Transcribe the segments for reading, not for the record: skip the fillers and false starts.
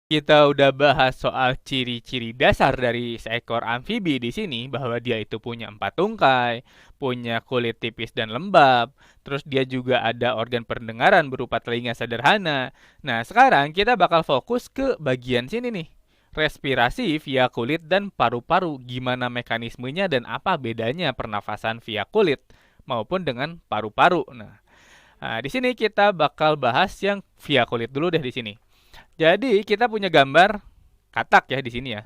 Kita udah bahas soal ciri-ciri dasar dari seekor amfibi di sini, bahwa dia itu punya 4 tungkai, punya kulit tipis dan lembab, terus dia juga ada organ pendengaran berupa telinga sederhana. Nah, sekarang kita bakal fokus ke bagian sini nih. Respirasi via kulit dan paru-paru. Gimana mekanismenya dan apa bedanya pernafasan via kulit maupun dengan paru-paru. Nah, di sini kita bakal bahas yang via kulit dulu deh di sini. Jadi kita punya gambar katak ya di sini ya.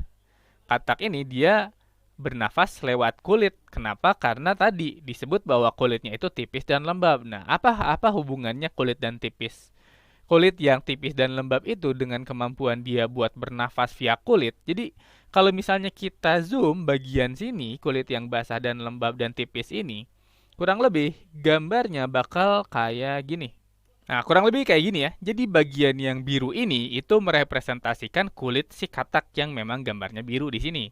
Katak ini dia bernafas lewat kulit. Kenapa? Karena tadi disebut bahwa kulitnya itu tipis dan lembab. Nah, apa hubungannya kulit dan tipis? Kulit yang tipis dan lembab itu dengan kemampuan dia buat bernafas via kulit. Jadi, kalau misalnya kita zoom bagian sini, kulit yang basah dan lembab dan tipis ini, kurang lebih gambarnya bakal kayak gini. Nah, kurang lebih kayak gini ya. Jadi bagian yang biru ini itu merepresentasikan kulit si katak yang memang gambarnya biru di sini.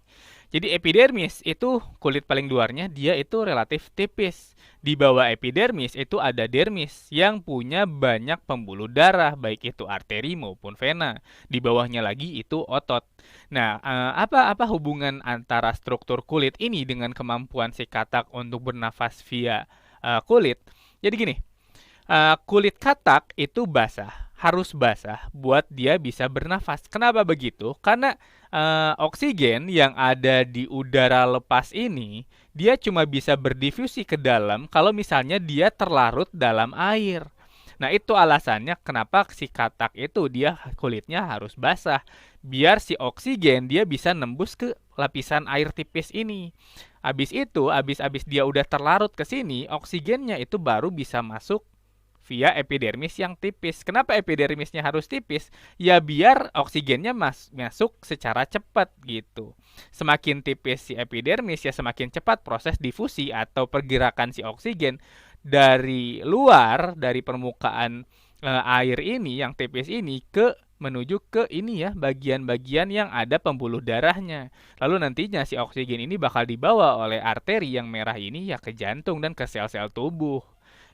Jadi epidermis itu kulit paling luarnya dia itu relatif tipis. Di bawah epidermis itu ada dermis yang punya banyak pembuluh darah baik itu arteri maupun vena. Di bawahnya lagi itu otot. Nah, apa hubungan antara struktur kulit ini dengan kemampuan si katak untuk bernafas via kulit? Jadi gini, kulit katak itu basah, harus basah buat dia bisa bernafas. Kenapa begitu? Karena oksigen yang ada di udara lepas ini, dia cuma bisa berdifusi ke dalam kalau misalnya dia terlarut dalam air. Nah, itu alasannya kenapa si katak itu dia kulitnya harus basah. Biar si oksigen dia bisa nembus ke lapisan air tipis ini. Habis dia udah terlarut ke sini, oksigennya itu baru bisa masuk via epidermis yang tipis. Kenapa epidermisnya harus tipis? Ya biar oksigennya masuk secara cepat gitu. Semakin tipis si epidermis ya semakin cepat proses difusi atau pergerakan si oksigen dari luar dari permukaan air ini yang tipis ini ke menuju ke ini ya bagian-bagian yang ada pembuluh darahnya. Lalu nantinya si oksigen ini bakal dibawa oleh arteri yang merah ini ya ke jantung dan ke sel-sel tubuh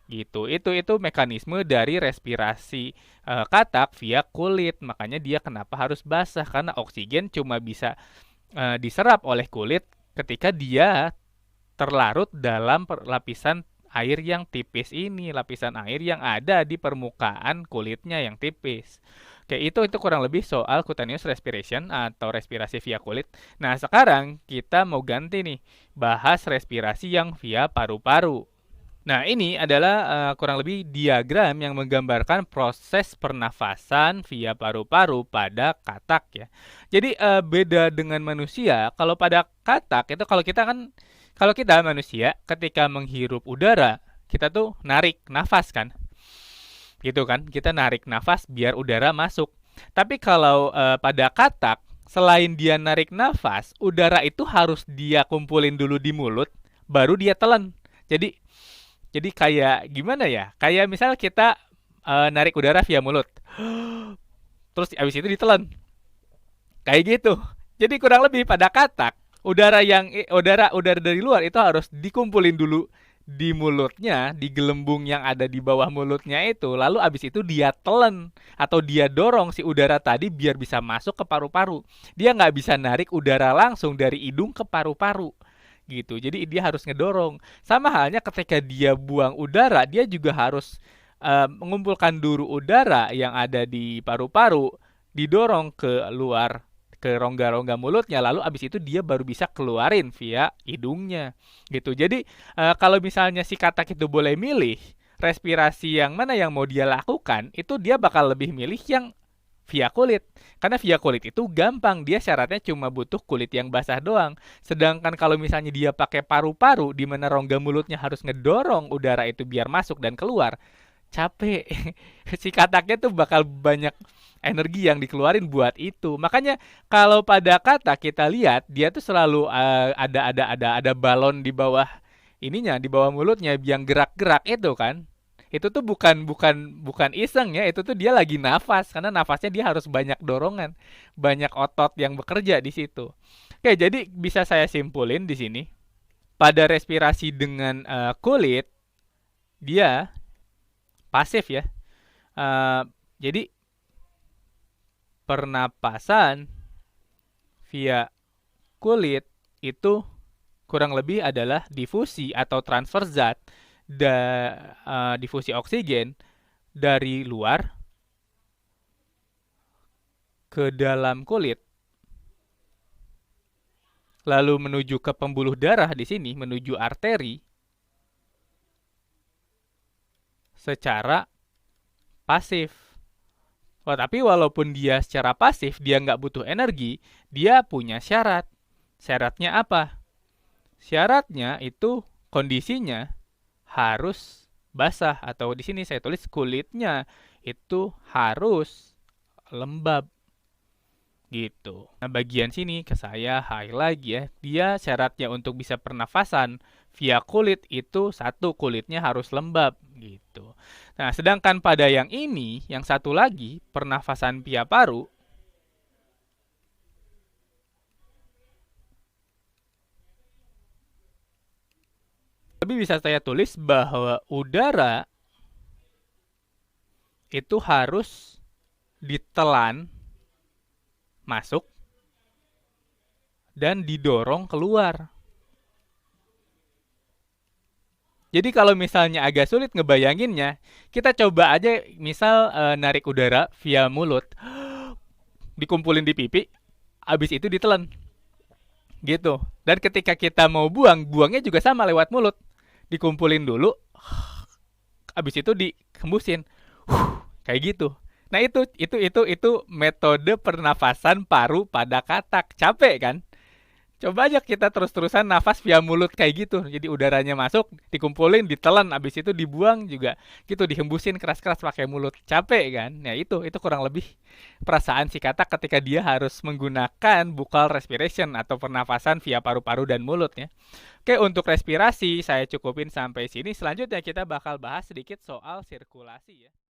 gitu. Itu mekanisme dari respirasi katak via kulit. Makanya dia kenapa harus basah karena oksigen cuma bisa diserap oleh kulit ketika dia terlarut dalam lapisan air yang tipis ini, lapisan air yang ada di permukaan kulitnya yang tipis. Oke, itu kurang lebih soal cutaneous respiration atau respirasi via kulit. Nah, sekarang kita mau ganti nih, bahas respirasi yang via paru-paru. Nah, ini adalah kurang lebih diagram yang menggambarkan proses pernafasan via paru-paru pada katak ya. Jadi beda dengan manusia, kalau pada katak itu kalau kita manusia ketika menghirup udara, kita tuh narik nafas kan. Gitu kan? Kita narik nafas biar udara masuk. Tapi kalau pada katak, selain dia narik nafas, udara itu harus dia kumpulin dulu di mulut, baru dia telan. Jadi jadi kayak gimana ya? Kayak misal kita narik udara via mulut. Terus abis itu ditelan. Kayak gitu. Jadi kurang lebih pada katak, udara dari luar itu harus dikumpulin dulu di mulutnya, di gelembung yang ada di bawah mulutnya itu, lalu abis itu dia telan atau dia dorong si udara tadi biar bisa masuk ke paru-paru. Dia nggak bisa narik udara langsung dari hidung ke paru-paru gitu. Jadi dia harus ngedorong. Sama halnya ketika dia buang udara, dia juga harus mengumpulkan duru udara yang ada di paru-paru, didorong ke luar ke rongga-rongga mulutnya, lalu abis itu dia baru bisa keluarin via hidungnya gitu. Jadi kalau misalnya si katak itu boleh milih respirasi yang mana yang mau dia lakukan, itu dia bakal lebih milih yang via kulit. Karena via kulit itu gampang, dia syaratnya cuma butuh kulit yang basah doang. Sedangkan kalau misalnya dia pakai paru-paru di mana rongga mulutnya harus ngedorong udara itu biar masuk dan keluar, capek. Si kataknya tuh bakal banyak energi yang dikeluarin buat itu. Makanya kalau pada katak kita lihat dia tuh selalu ada balon di bawah ininya, di bawah mulutnya yang gerak-gerak itu kan. Itu tuh bukan iseng ya, itu tuh dia lagi nafas karena nafasnya dia harus banyak dorongan, banyak otot yang bekerja di situ. Oke, jadi bisa saya simpulin di sini pada respirasi dengan kulit dia pasif ya. Eh, jadi pernapasan via kulit itu kurang lebih adalah difusi atau transfer zat, difusi oksigen dari luar ke dalam kulit, lalu menuju ke pembuluh darah di sini, menuju arteri, secara pasif. Oh, tapi walaupun dia secara pasif, dia nggak butuh energi, dia punya syarat. Syaratnya apa? Syaratnya itu kondisinya harus basah, atau di sini saya tulis kulitnya itu harus lembab gitu. Nah, bagian sini ke saya highlight ya. Dia syaratnya untuk bisa pernafasan via kulit itu satu, kulitnya harus lembab gitu. Nah, sedangkan pada yang ini, yang satu lagi, pernafasan via paru, lebih bisa saya tulis bahwa udara itu harus ditelan masuk dan didorong keluar. Jadi kalau misalnya agak sulit ngebayanginnya, kita coba aja misal narik udara via mulut, dikumpulin di pipi, habis itu ditelan. Gitu. Dan ketika kita mau buang, buangnya juga sama lewat mulut. Dikumpulin dulu, habis itu dihembusin. Kayak gitu. Nah, itu metode pernafasan paru pada katak. Capek kan? Coba aja kita terus-terusan nafas via mulut kayak gitu. Jadi udaranya masuk, dikumpulin, ditelan, habis itu dibuang juga. Gitu, dihembusin keras-keras pakai mulut. Capek kan? Nah, itu kurang lebih perasaan si katak ketika dia harus menggunakan buccal respiration atau pernafasan via paru-paru dan mulut ya. Oke, untuk respirasi saya cukupin sampai sini. Selanjutnya kita bakal bahas sedikit soal sirkulasi ya.